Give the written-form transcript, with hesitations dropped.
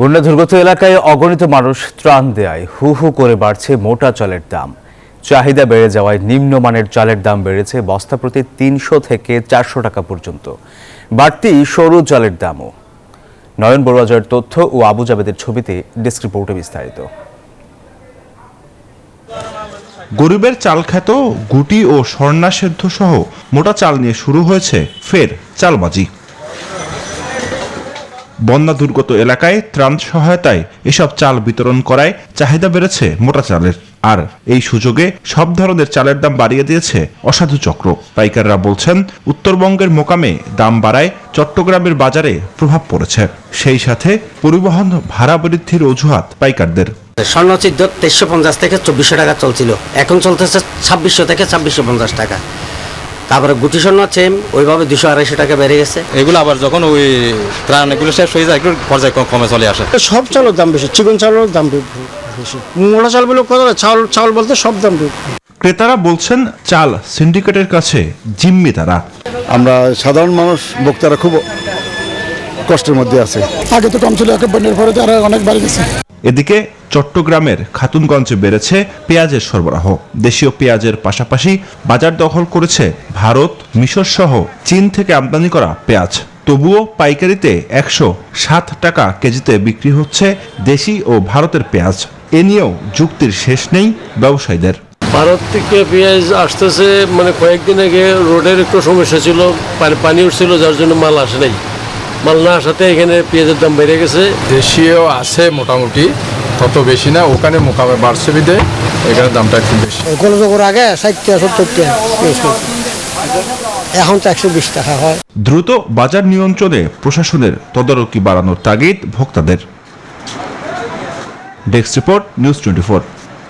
বন্যা দুর্গত এলাকায় অগণিত মানুষ ত্রাণ দেয় হু হু করে বাড়ছে মোটা চালের দাম। চাহিদা বেড়ে যাওয়ায় নিম্নমানের চালের দাম বেড়েছে বস্তা প্রতি ৩০০ থেকে ৪০০ টাকা পর্যন্ত। বাড়তি সরু চালের দামও। নয়ন বড়ুয়াজয়ের তথ্য ও আবু জাবেদের ছবিতে ডেস্ক রিপোর্টে বিস্তারিত। গরিবের চাল খ্যাত গুটি ও স্বর্ণা সেদ্ধ সহ মোটা চাল নিয়ে শুরু হয়েছে ফের চালবাজি। বন্যা দুর্গত এলাকায় ত্রাণ সহায়তায় এসব চাল বিতরণ করায় চাহিদা বেড়েছে মোটা চালের। আর এই সুযোগে সব ধরনের চালের দাম বাড়িয়ে দিয়েছে অসাধু চক্র। পাইকাররা বলছেন, উত্তরবঙ্গের মোকামে দাম বাড়ায় চট্টগ্রামের বাজারে প্রভাব পড়েছে। সেই সাথে পরিবহন ভাড়া বৃদ্ধির অজুহাত পাইকারদের। স্বর্ণ হচ্ছে 2350 থেকে 2400 টাকা চলছিল, এখন চলতেছে 2600 থেকে 2650 টাকা। তারপরে গুটি স্বর্ণ হচ্ছে ওইভাবে 200-250 টাকা বেড়ে গেছে। এগুলো আবার যখন ওই ত্রাণ এগুলো শেষ হয়ে যায়, একটু পর্যায়ে কমে চলে আসে। সব চালের দাম বেশি, চিকন চালের দাম বেশি, মোটা চাল বলে কথা, চাল বলতে সব দাম বেশি। ক্রেতারা বলছেন, চাল সিন্ডিকেটের কাছে জিম্মি তারা। আমরা সাধারণ মানুষ ভোক্তারা খুব কষ্টের মধ্যে আছে। আগে তো কম ছিল, এখন বন্যার পরে আরো অনেক বাড়ি গেছে। এদিকে চট্টগ্রামের খাতুনগঞ্জে বেড়েছে পেঁয়াজের সরবরাহ। দেশীয় পেঁয়াজের পাশাপাশি বাজার দখল করেছে ভারত, মিশর সহ চীন থেকে আমদানি করা পেঁয়াজ। তবুও পাইকারিতে 107 টাকা কেজিতে বিক্রি হচ্ছে দেশি ও ভারতের পেঁয়াজ। এ নিয়েও যুক্তির শেষ নেই ব্যবসায়ীদের। ভারত থেকে পেঁয়াজ আসতেছে, মানে কয়েকদিন আগে রোডের একটু সমস্যা ছিল, পানি উঠছিল, যার জন্য মাল আসে নাই। মাল না আসাতে এখানে পেঁয়াজের দাম বেড়ে গেছে। দেশীয় আছে মোটামুটি, তত বেশি না, ওখানে মোকামে বাড়ছে বিদে এখানে দামটা একটু বেশি। গোলযোগের আগে 60-70 টাকা, এখন তো 120 টাকা হয়। দ্রুত বাজার নিয়ন্ত্রণে প্রশাসনের তদারকি বাড়ানোর তাগিদ ভোক্তাদের। Desk report, news 24।